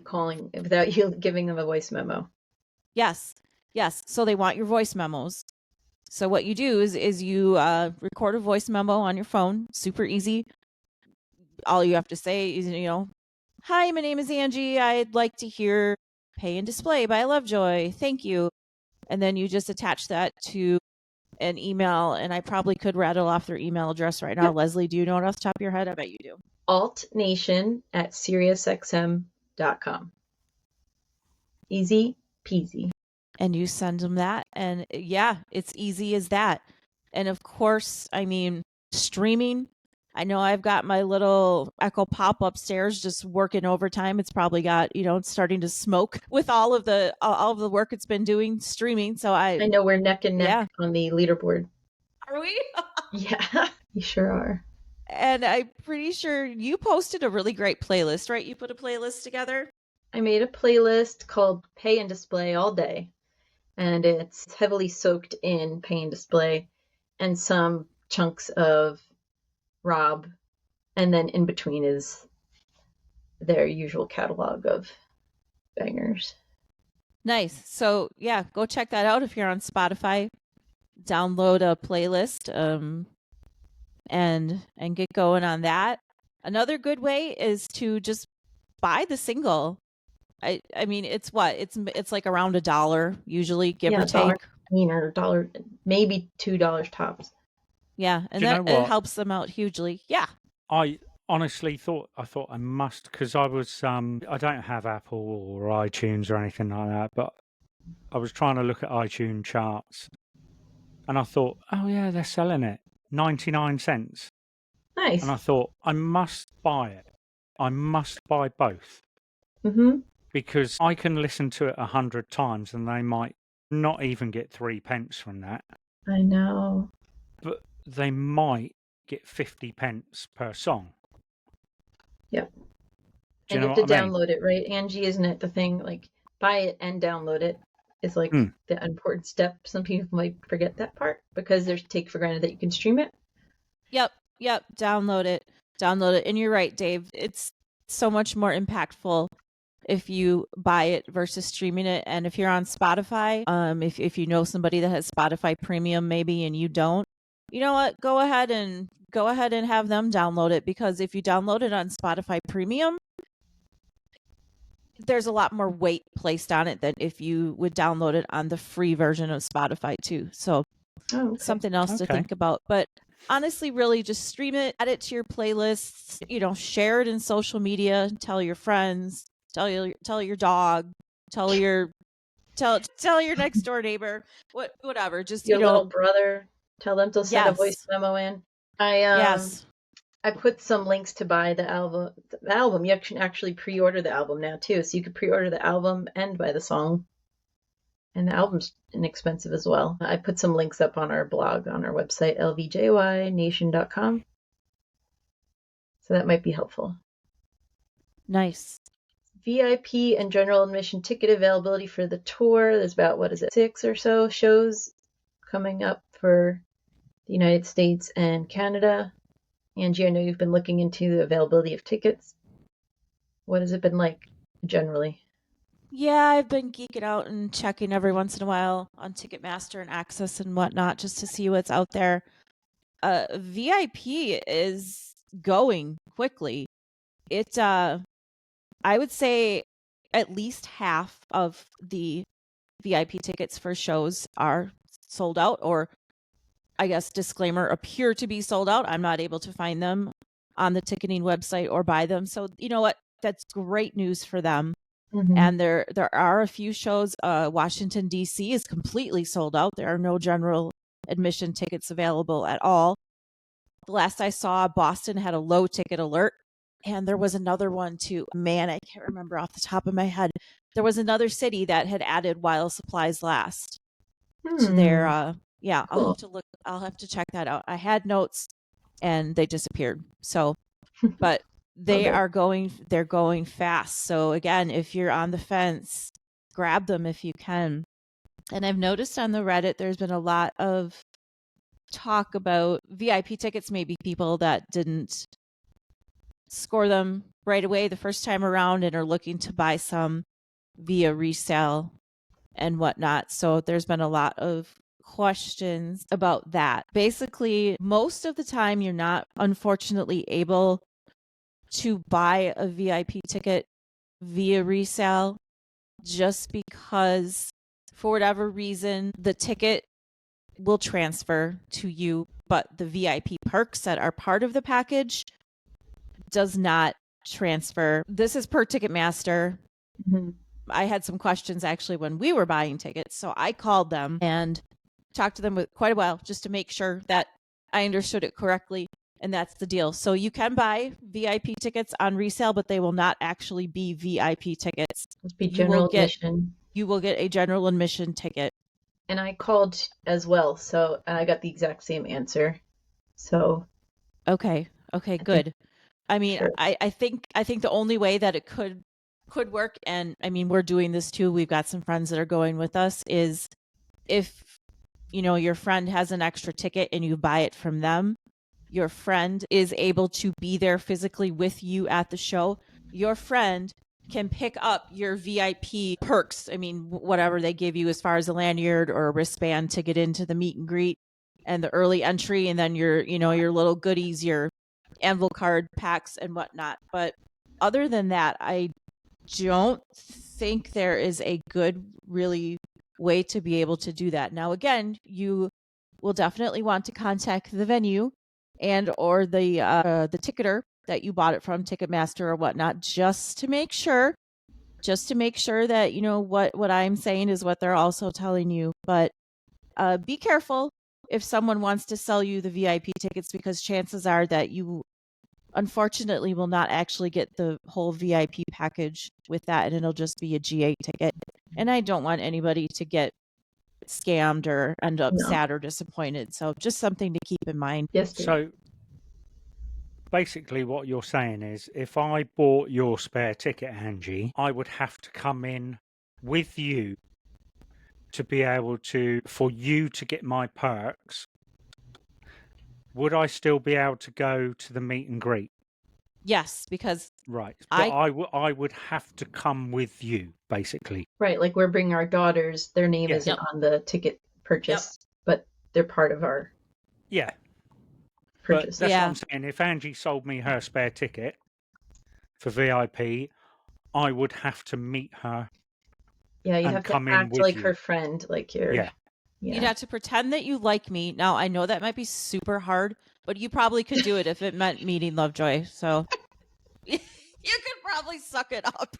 giving them a voice memo. Yes. So they want your voice memos. So what you do is you record a voice memo on your phone. Super easy. All you have to say is, hi, my name is Angie. I'd like to hear Pay and Display by Lovejoy. Thank you. And then you just attach that to an email. And I probably could rattle off their email address right now. Yep. Lesley, do you know it off the top of your head? I bet you do. altnation@SiriusXM.com. Easy peasy. And you send them that. And yeah, it's easy as that. And of course, streaming. I know I've got my little Echo Pop upstairs just working overtime. It's probably got, it's starting to smoke with all of the work it's been doing streaming. So I know we're neck and neck on the leaderboard. Are we? Yeah, you sure are. And I'm pretty sure you posted a really great playlist, right? You put a playlist together? I made a playlist called Pay and Display All Day. And it's heavily soaked in Pay and Display and some chunks of Rob. And then in between is their usual catalog of bangers. Nice. So yeah, go check that out if you're on Spotify. Download a playlist and get going on that. Another good way is to just buy the single. I mean, it's like around $1 usually, give or take. Or $1, maybe $2 tops. Yeah, and it helps them out hugely. Yeah. I honestly thought I must, because I was I don't have Apple or iTunes or anything like that, but I was trying to look at iTunes charts, and I thought, oh yeah, they're selling it 99 cents. Nice. And I thought, I must buy it. I must buy both. Mm-hmm. Because I can listen to it 100 times and they might not even get 3 pence from that. I know. But they might get 50 pence per song. Yep. And you have to download it, right, Angie? Isn't it the thing, like, buy it and download it is like the important step. Some people might forget that part because they take for granted that you can stream it. Yep. Download it. And you're right, Dave. It's so much more impactful if you buy it versus streaming it. And if you're on Spotify, if you know somebody that has Spotify Premium maybe and you don't, you know what? Go ahead and have them download it, because if you download it on Spotify Premium, there's a lot more weight placed on it than if you would download it on the free version of Spotify too. So something else to think about. But honestly, really just stream it, add it to your playlists, share it in social media, tell your friends, tell your dog, tell your next door neighbor, whatever. Just your little brother, tell them to send a voice memo in. Yes. I put some links to buy the album. The album, you can actually pre-order the album now too, so you could pre-order the album and buy the song. And the album's inexpensive as well. I put some links up on our blog, on our website, lvjynation.com. So that might be helpful. Nice. VIP and general admission ticket availability for the tour. There's about, 6 or so shows coming up for the United States and Canada. Angie, I know you've been looking into the availability of tickets. What has it been like generally? Yeah, I've been geeking out and checking every once in a while on Ticketmaster and Access and whatnot just to see what's out there. VIP is going quickly. It, I would say at least half of the VIP tickets for shows are sold out, or I guess disclaimer, appear to be sold out. I'm not able to find them on the ticketing website or buy them. So you know what? That's great news for them. Mm-hmm. And there are a few shows. Washington, D.C. is completely sold out. There are no general admission tickets available at all. The last I saw, Boston had a low ticket alert. And there was another one too. Man, I can't remember off the top of my head. There was another city that had added while supplies last to their, yeah, Cool. I'll have to check that out. I had notes and they disappeared. So, but they're going fast. So again, if you're on the fence, grab them if you can. And I've noticed on the Reddit, there's been a lot of talk about VIP tickets, maybe people that didn't score them right away the first time around and are looking to buy some via resale and whatnot. So there's been a lot of questions about that. Basically, most of the time you're not, unfortunately, able to buy a VIP ticket via resale just because for whatever reason the ticket will transfer to you, but the VIP perks that are part of the package does not transfer. This is per Ticketmaster. Mm-hmm. I had some questions actually when we were buying tickets, so I called them and talked to them with quite a while just to make sure that I understood it correctly, and that's the deal. So you can buy VIP tickets on resale, but they will not actually be VIP tickets. It'll be general admission. You will get a general admission ticket. And I called as well, so I got the exact same answer. So okay, good. I mean, sure. I think the only way that it could work, and I mean we're doing this too, we've got some friends that are going with us, is if you know your friend has an extra ticket and you buy it from them, your friend is able to be there physically with you at the show. Your friend can pick up your VIP perks. I mean, whatever they give you as far as a lanyard or a wristband to get into the meet and greet and the early entry, and then your little goodies, your envelope card packs and whatnot. But other than that, I don't think there is a good really way to be able to do that. Now, again, you will definitely want to contact the venue and or the ticketer that you bought it from, Ticketmaster or whatnot, just to make sure that you know what I'm saying is what they're also telling you. But be careful if someone wants to sell you the VIP tickets, because chances are that you unfortunately will not actually get the whole VIP package with that, and it'll just be a GA ticket. And I don't want anybody to get scammed or end up sad or disappointed. So just something to keep in mind. Yes. So basically what you're saying is if I bought your spare ticket, Angie, I would have to come in with you to be able to, for you to get my perks. Would I still be able to go to the meet and greet? Yes, because right, but I would have to come with you, basically. Right, like we're bringing our daughters. Their name isn't on the ticket purchase, but they're part of our purchase. But that's what I'm saying. If Angie sold me her spare ticket for VIP, I would have to meet her. Yeah, you have to act like her friend, like you're. Yeah. You'd have to pretend that you like me. Now, I know that might be super hard, but you probably could do it if it meant meeting Lovejoy. So you could probably suck it up.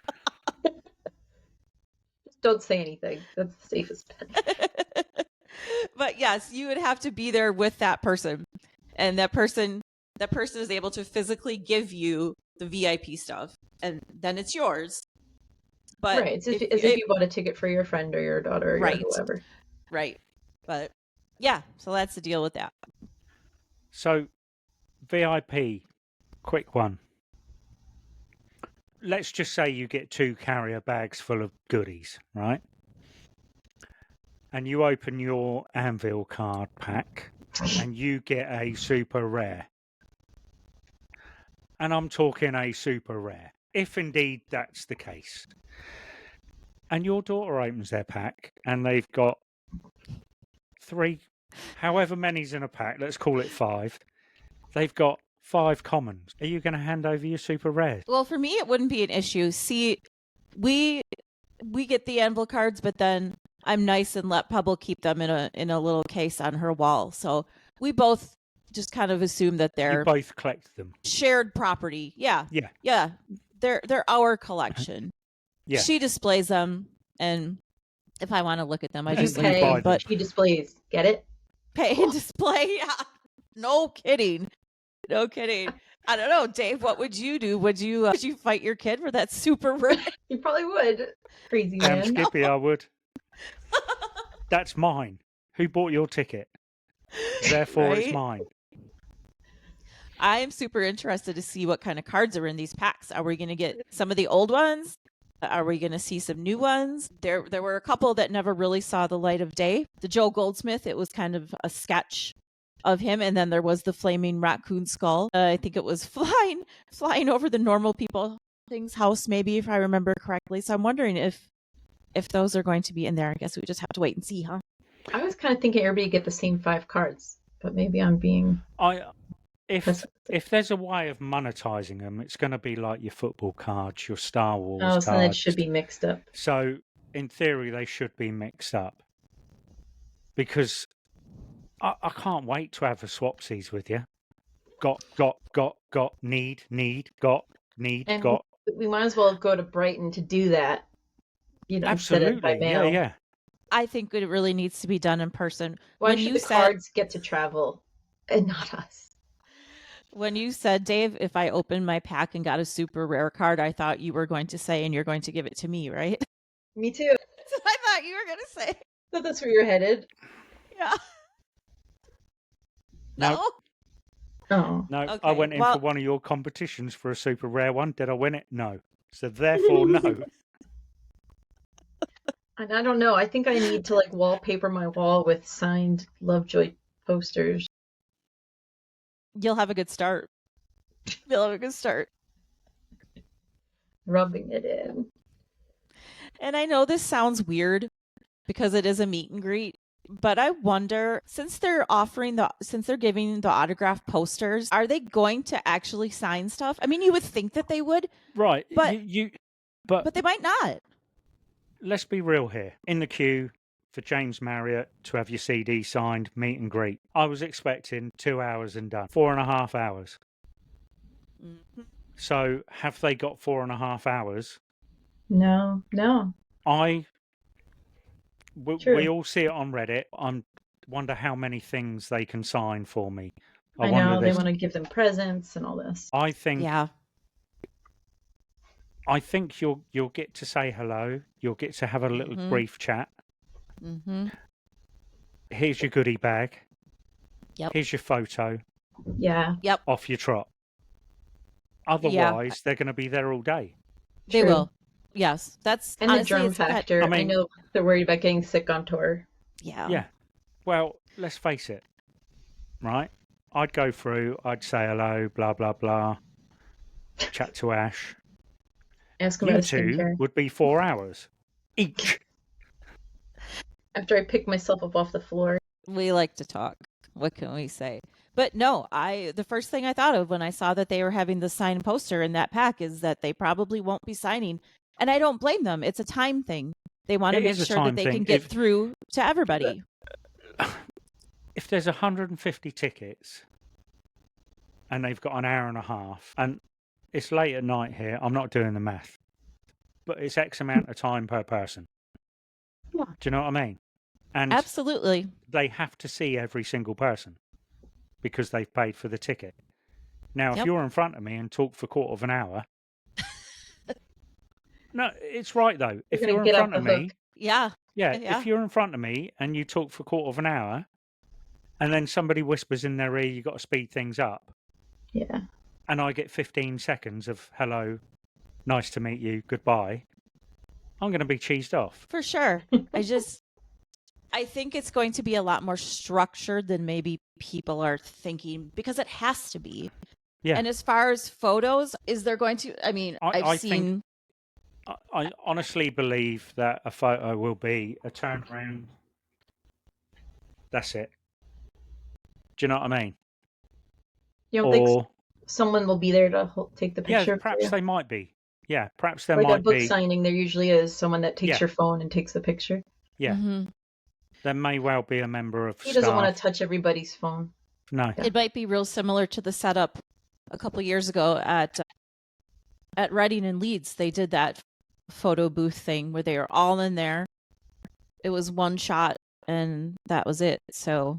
Just don't say anything. That's the safest bet. But yes, you would have to be there with that person. And that person that person is able to physically give you the VIP stuff, and then it's yours. But right, it's as if you bought a ticket for your friend or your daughter or Right. your whoever. Right. But yeah, so that's the deal with that. So, VIP, quick one. Let's just say you get 2 carrier bags full of goodies, right? And you open your Anvil card pack and you get a super rare. And I'm talking a super rare, if indeed that's the case. And your daughter opens their pack and they've got 3, however many's in a pack, let's call it 5. They've got 5 commons. Are you going to hand over your super rares? Well, for me, it wouldn't be an issue. See, we get the Anvil cards, but then I'm nice and let Pebble keep them in a little case on her wall. So we both just kind of assume that they're You both collect them. shared property. Yeah. Yeah. Yeah. They're our collection. Yeah. She displays them, and if I want to look at them, I And just you look at buy them. them. But She displays. Get it? pay and display, yeah. No kidding. No kidding. I don't know, Dave. What would you do? Would you fight your kid for that super rare? You probably would. Crazy Damn man. Skippy, I would. That's mine. Who bought your ticket? Therefore, it's Right? mine. I am super interested to see what kind of cards are in these packs. Are we going to get some of the old ones? Are we going to see some new ones? There were a couple that never really saw the light of day. The Joe Goldsmith, it was kind of a sketch of him, and then there was the flaming raccoon skull. I think it was flying over the normal people thing's house, maybe, if I remember correctly. So I'm wondering if those are going to be in there. I guess we just have to wait and see, huh? I was kind of thinking everybody get the same 5 cards, but maybe I'm being... If there's a way of monetizing them, it's going to be like your football cards, your Star Wars cards. so then it should be mixed up. So, in theory, they should be mixed up. Because I can't wait to have a swapsies with you. Got, need, got, need, And got. we might as well go to Brighton to do that. Instead of by Absolutely, mail. yeah. I think it really needs to be done in person. Why should the cards get to travel and not us? When you said, Dave, if I opened my pack and got a super rare card, I thought you were going to say, and you're going to give it to me, right? Me too. That's what I thought you were going to say. So that's where you're headed. Yeah. No. Oh. No, Okay, I went in for one of your competitions for a super rare one. Did I win it? No. So therefore, no. And I don't know. I think I need to wallpaper my wall with signed Lovejoy posters. You'll have a good start. You'll have a good start. Rubbing it in. And I know this sounds weird because it is a meet and greet, but I wonder, since they're giving the autographed posters, are they going to actually sign stuff? I mean, you would think that they would. Right. But they might not. Let's be real here. In the queue for James Marriott to have your CD signed, meet and greet, I was expecting 2 hours and done. 4.5 hours. Mm-hmm. So have they got 4.5 hours? No. We all see it on Reddit. I wonder how many things they can sign for me. I know they want to give them presents and all this. I think. Yeah. I think you'll get to say hello. You'll get to have a little brief chat. Mm-hmm. Here's your goodie bag. Yep. Here's your photo. Yeah. Yep. Off your trot. Otherwise, they're going to be there all day. They will. Yes, that's and honestly, the germ factor. I know they're worried about getting sick on tour. Yeah. Yeah. Well, let's face it. Right? I'd go through. I'd say hello. Blah blah blah. Chat to Ash. Ask about his You two skincare. would be 4 hours each. After I pick myself up off the floor. We like to talk. What can we say? But no, the first thing I thought of when I saw that they were having the signed poster in that pack is that they probably won't be signing. And I don't blame them. It's a time thing. They want to make sure that they can get through to everybody. If there's 150 tickets and they've got an hour and a half, and it's late at night here, I'm not doing the math, but it's X amount of time per person. Yeah. Do you know what I mean? And absolutely, they have to see every single person because they've paid for the ticket. Now, if Yep. you're in front of me and talk for a quarter of an hour, no, it's right though. If gonna you're in get off front of the hook. me, Yeah. yeah, Yeah. if you're in front of me and you talk for a quarter of an hour, and then somebody whispers in their ear, you got to speed things up, Yeah. and I get 15 seconds of hello, nice to meet you, goodbye, I'm going to be cheesed off. For sure. I think it's going to be a lot more structured than maybe people are thinking, because it has to be. Yeah. And as far as photos, is there going to, I mean, I I've seen. I honestly believe that a photo will be a turnaround. That's it. Do you know what I mean? You don't think someone will be there to take the picture? Yeah, perhaps they might be. Yeah, perhaps there like might a book be. signing, there usually is someone that takes Yeah. your phone and takes the picture. Yeah. Mm-hmm. There may well be a member of He staff. doesn't want to touch everybody's phone. No. It might be real similar to the setup a couple years ago at Reading and Leeds. They did that photo booth thing where they were all in there. It was one shot and that was it. So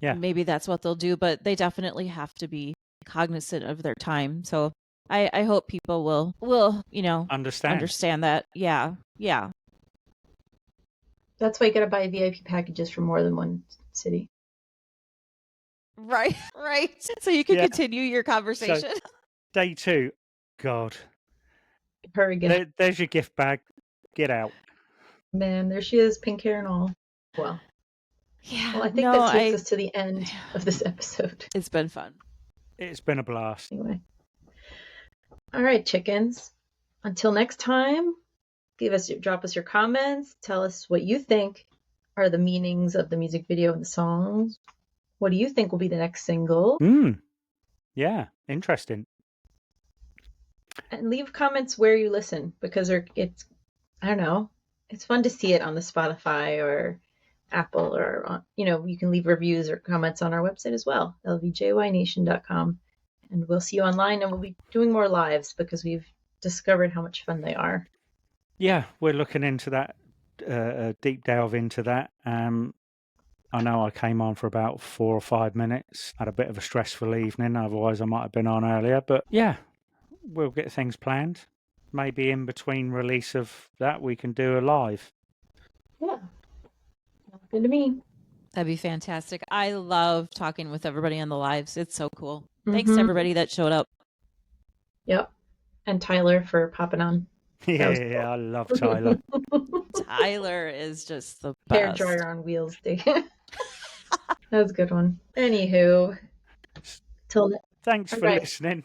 Yeah. maybe that's what they'll do, but they definitely have to be cognizant of their time. So I hope people will understand that. Yeah. Yeah. That's why you gotta buy VIP packages for more than one city. Right. So you can continue your conversation. So, day 2. God. Her again. There's your gift bag. Get out. Man, there she is, pink hair and all. Well. Yeah. Well, I think that takes us to the end of this episode. It's been fun. It's been a blast. Anyway. All right, chickens. Until next time, drop us your comments. Tell us what you think are the meanings of the music video and the songs. What do you think will be the next single? Yeah, interesting. And leave comments where you listen, because it's, I don't know, it's fun to see it on the Spotify or Apple, or you can leave reviews or comments on our website as well, lvjynation.com. And we'll see you online, and we'll be doing more lives because we've discovered how much fun they are. Yeah, we're looking into that, deep delve into that. I know I came on for about 4 or 5 minutes, had a bit of a stressful evening, otherwise I might have been on earlier, but yeah, we'll get things planned. Maybe in between release of that, we can do a live. Yeah. Good to me. That'd be fantastic. I love talking with everybody on the lives. It's so cool. Thanks to everybody that showed up. Yep. And Tyler for popping on. Yeah, cool. I love Tyler. Tyler is just the best. Hair dryer on wheels day. That was a good one. Anywho. Thanks for listening.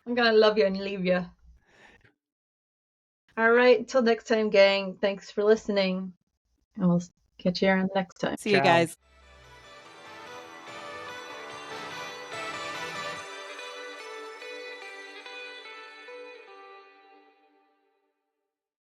I'm going to love you and leave you. All right. Until next time, gang. Thanks for listening. And we'll catch you around next time. See you guys.